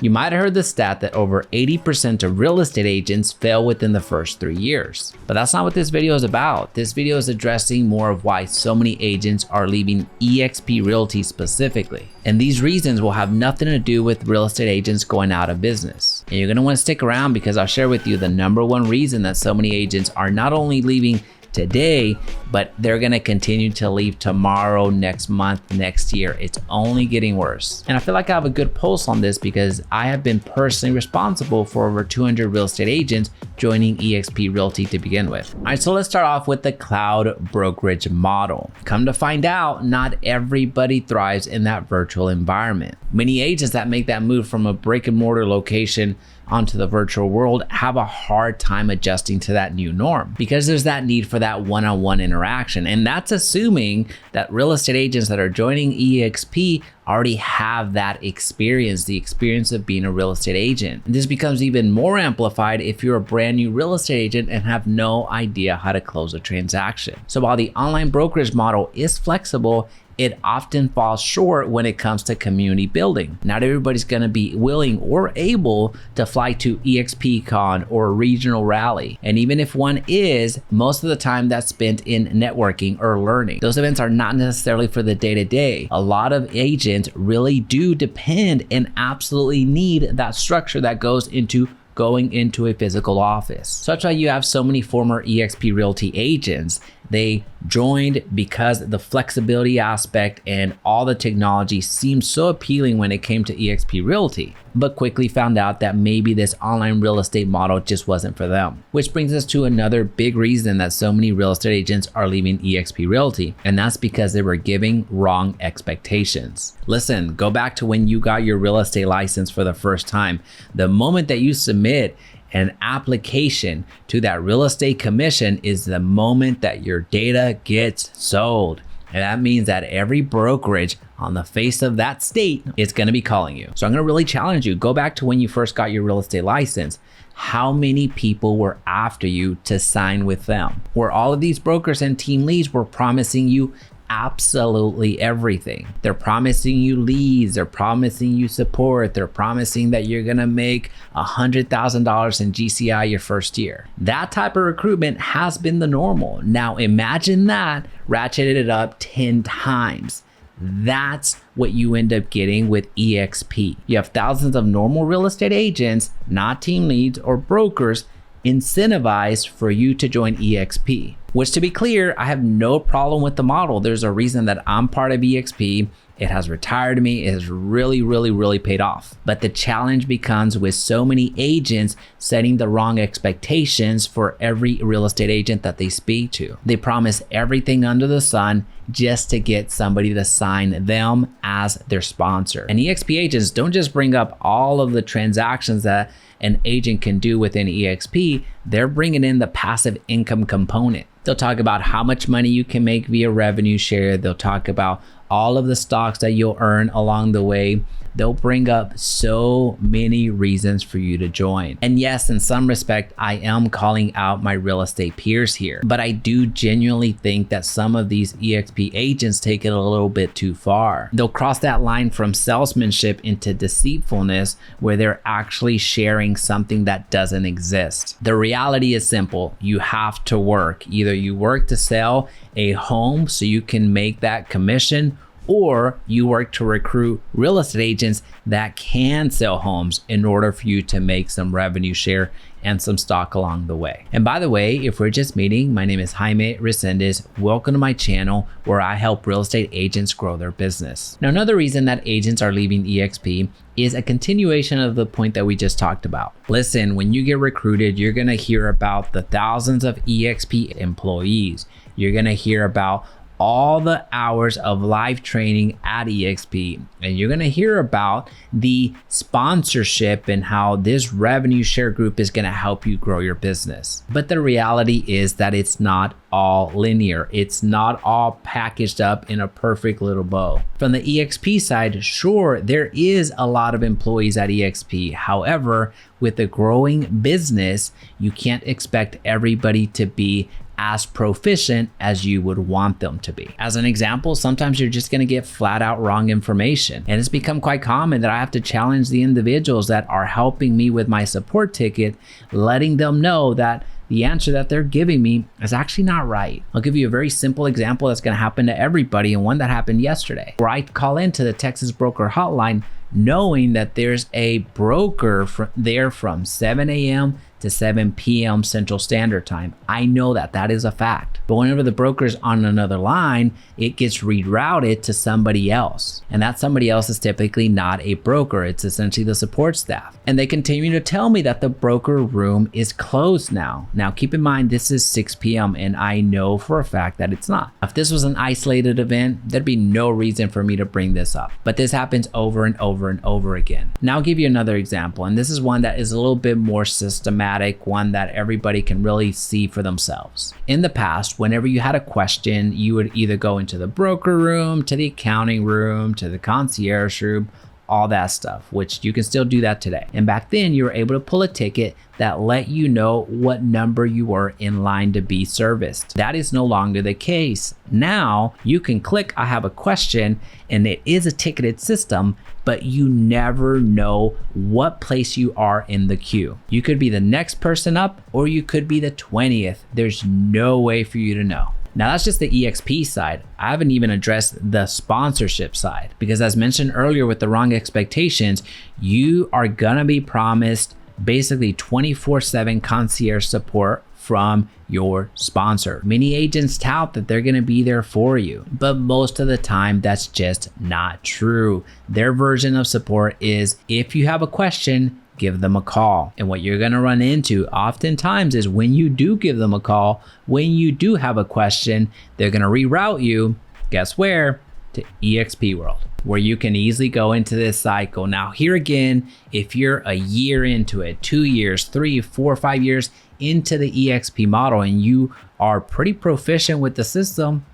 You might have heard the stat that over 80% of real estate agents fail within the first 3 years. But that's not what this video is about. This video is addressing more of why so many agents are leaving eXp Realty specifically. And these reasons will have nothing to do with real estate agents going out of business. And you're gonna wanna stick around because I'll share with you the number one reason that so many agents are not only leaving today, but they're gonna continue to leave tomorrow, next month, next year. It's only getting worse. And I feel like I have a good pulse on this because I have been personally responsible for over 200 real estate agents joining eXp Realty to begin with. All right, so let's start off with the cloud brokerage model. Come to find out, not everybody thrives in that virtual environment. Many agents that make that move from a brick and mortar location onto the virtual world have a hard time adjusting to that new norm because there's that need for that one-on-one interaction. And that's assuming that real estate agents that are joining eXp already have that experience, the experience of being a real estate agent. And this becomes even more amplified if you're a brand new real estate agent and have no idea how to close a transaction. So while the online brokerage model is flexible, it often falls short when it comes to community building. Not everybody's gonna be willing or able to fly to eXpCon or a regional rally. And even if one is, most of the time that's spent in networking or learning. Those events are not necessarily for the day-to-day. A lot of agents really do depend and absolutely need that structure that goes into going into a physical office. So that's why you have so many former eXp Realty agents. They joined because the flexibility aspect and all the technology seemed so appealing when it came to eXp Realty, but quickly found out that maybe this online real estate model just wasn't for them. Which brings us to another big reason that so many real estate agents are leaving eXp Realty, and that's because they were giving wrong expectations. Listen, go back to when you got your real estate license for the first time. The moment that you submit an application to that real estate commission is the moment that your data gets sold. And that means that every brokerage on the face of that state is gonna be calling you. So I'm gonna really challenge you, go back to when you first got your real estate license. How many people were after you to sign with them? Where all of these brokers and team leads were promising you absolutely everything. They're promising you leads, they're promising you support, they're promising that you're gonna make $100,000 in GCI your first year. That type of recruitment has been the normal. Now imagine that ratcheted up 10 times. That's what you end up getting with eXp. You have thousands of normal real estate agents, not team leads or brokers, incentivized for you to join eXp. Which, to be clear, I have no problem with the model. There's a reason that I'm part of eXp. It has retired me. It has really paid off. But the challenge becomes with so many agents setting the wrong expectations for every real estate agent that they speak to. They promise everything under the sun just to get somebody to sign them as their sponsor. And eXp agents don't just bring up all of the transactions that an agent can do within eXp, they're bringing in the passive income component. They'll talk about how much money you can make via revenue share. They'll talk about all of the stocks that you'll earn along the way. They'll bring up so many reasons for you to join. And yes, in some respect, I am calling out my real estate peers here, but I do genuinely think that some of these eXp agents take it a little bit too far. They'll cross that line from salesmanship into deceitfulness where they're actually sharing something that doesn't exist. The reality is simple. You have to work. Either you work to sell a home so you can make that commission, or you work to recruit real estate agents that can sell homes in order for you to make some revenue share and some stock along the way. And by the way, if we're just meeting, my name is Jaime Resendiz. Welcome to my channel where I help real estate agents grow their business. Now, another reason that agents are leaving eXp is a continuation of the point that we just talked about. Listen, when you get recruited, you're gonna hear about the thousands of eXp employees. You're gonna hear about all the hours of live training at eXp, and you're gonna hear about the sponsorship and how this revenue share group is gonna help you grow your business. But the reality is that it's not all linear. It's not all packaged up in a perfect little bow. From the eXp side, sure, there is a lot of employees at eXp. However, with a growing business, you can't expect everybody to be as proficient as you would want them to be. As an example, sometimes you're just going to get flat out wrong information. And it's become quite common that I have to challenge the individuals that are helping me with my support ticket, letting them know that the answer that they're giving me is actually not right. I'll give you a very simple example that's going to happen to everybody, and one that happened yesterday, where I call into the Texas broker hotline knowing that there's a broker there from 7 a.m. to 7 p.m. Central Standard Time. I know that that is a fact. But whenever the broker's on another line, it gets rerouted to somebody else. And that somebody else is typically not a broker. It's essentially the support staff. And they continue to tell me that the broker room is closed now. Now, keep in mind, this is 6 p.m. and I know for a fact that it's not. If this was an isolated event, there'd be no reason for me to bring this up. But this happens over and over and over again. Now, I'll give you another example. And this is one that is a little bit more systematic, one that everybody can really see for themselves. In the past, whenever you had a question, you would either go into the broker room, to the accounting room, to the concierge room, all that stuff, which you can still do that today. And back then you were able to pull a ticket that let you know what number you were in line to be serviced. That is no longer the case. Now you can click, I have a question, and it is a ticketed system, but you never know what place you are in the queue. You could be the next person up, or you could be the 20th. There's no way for you to know. Now that's just the eXp side. I haven't even addressed the sponsorship side, because as mentioned earlier with the wrong expectations, you are gonna be promised basically 24/7 concierge support from your sponsor. Many agents tout that they're gonna be there for you, but most of the time that's just not true. Their version of support is, if you have a question, give them a call. And what you're gonna run into oftentimes is when you do give them a call, when you do have a question, they're gonna reroute you, guess where? To eXp World, where you can easily go into this cycle. Now here again, if you're a year into it, 2 years, 3, 4, 5 years into the eXp model and you are pretty proficient with the system,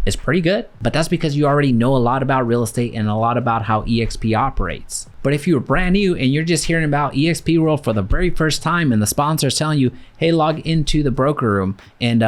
it's pretty good. But that's because you already know a lot about real estate and a lot about how eXp operates. But if you're brand new and you're just hearing about eXp World for the very first time and the sponsor's telling you, hey, log into the broker room and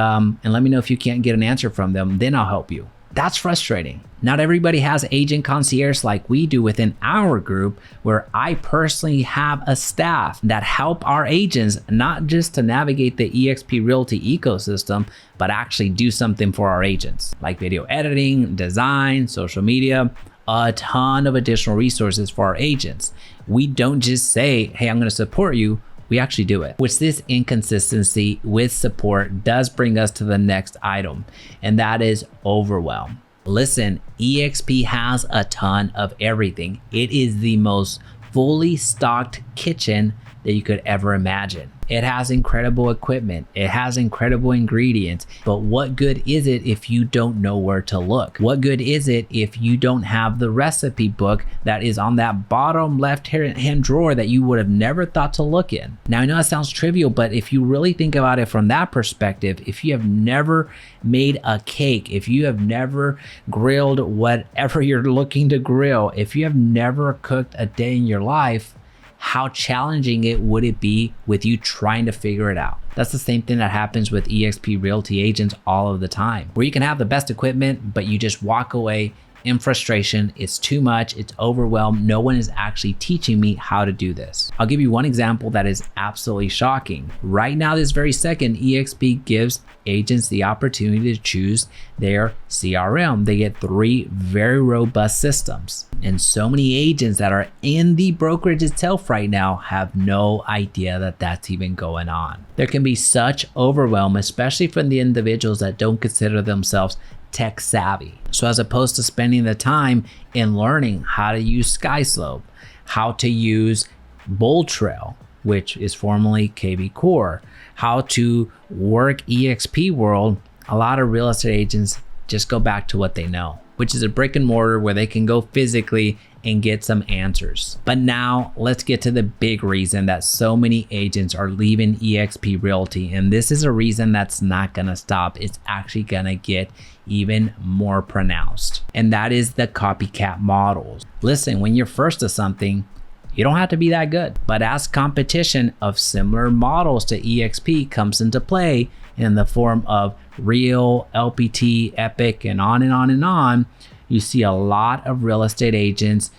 let me know if you can't get an answer from them, then I'll help you. That's frustrating. Not everybody has agent concierge like we do within our group, where I personally have a staff that help our agents not just to navigate the eXp Realty ecosystem, but actually do something for our agents, like video editing, design, social media, a ton of additional resources for our agents. We don't just say, hey, I'm going to support you. We actually do it. Which this inconsistency with support does bring us to the next item, and that is overwhelm. Listen, eXp has a ton of everything. It is the most fully stocked kitchen that you could ever imagine. It has incredible equipment. It has incredible ingredients. But what good is it if you don't know where to look? What good is it if you don't have the recipe book that is on that bottom left-hand drawer that you would have never thought to look in? Now, I know that sounds trivial, but if you really think about it from that perspective, if you have never made a cake, if you have never grilled whatever you're looking to grill, if you have never cooked a day in your life, how challenging would it be with you trying to figure it out? That's the same thing that happens with eXp Realty agents all of the time, where you can have the best equipment, but you just walk away in frustration. It's too much, it's overwhelmed. No one is actually teaching me how to do this. I'll give you one example that is absolutely shocking. Right now, this very second, eXp gives agents the opportunity to choose their CRM. They get 3 very robust systems. And so many agents that are in the brokerage itself right now have no idea that that's even going on. There can be such overwhelm, especially from the individuals that don't consider themselves tech savvy. So as opposed to spending the time in learning how to use SkySlope, how to use Bold Trail, which is formerly KB Core, how to work eXp World, a lot of real estate agents just go back to what they know, which is a brick and mortar where they can go physically and get some answers. But now let's get to the big reason that so many agents are leaving eXp Realty. And this is a reason that's not gonna stop. It's actually gonna get even more pronounced. And that is the copycat models. Listen, when you're first to something, You don't have to be that good. But as competition of similar models to eXp comes into play in the form of Real, LPT, Epic, and on and on and on, you see a lot of real estate agents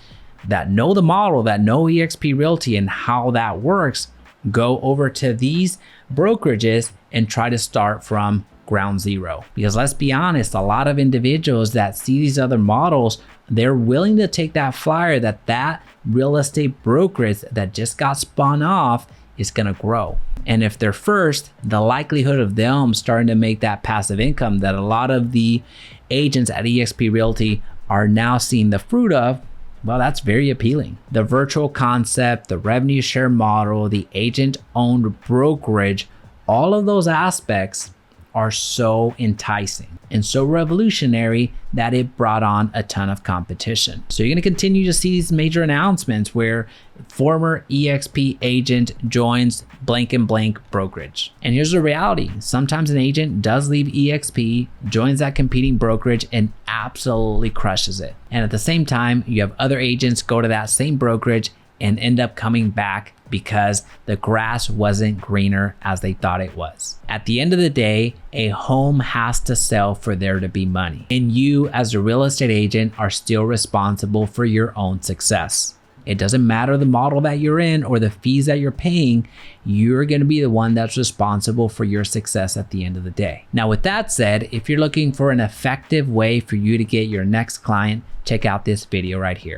that know the model, that know eXp Realty and how that works, go over to these brokerages and try to start from ground zero. Because let's be honest, a lot of individuals that see these other models, they're willing to take that flyer that real estate brokerage that just got spun off is gonna grow. And if they're first, the likelihood of them starting to make that passive income that a lot of the agents at eXp Realty are now seeing the fruit of, well, that's very appealing. The virtual concept, the revenue share model, the agent-owned brokerage, all of those aspects are so enticing and so revolutionary that it brought on a ton of competition. So you're going to continue to see these major announcements where former eXp agent joins blank and blank brokerage. And here's the reality. Sometimes an agent does leave eXp, joins that competing brokerage and absolutely crushes it. And at the same time, you have other agents go to that same brokerage and end up coming back because the grass wasn't greener as they thought it was. At the end of the day, a home has to sell for there to be money. And you as a real estate agent are still responsible for your own success. It doesn't matter the model that you're in or the fees that you're paying, you're gonna be the one that's responsible for your success at the end of the day. Now, with that said, if you're looking for an effective way for you to get your next client, check out this video right here.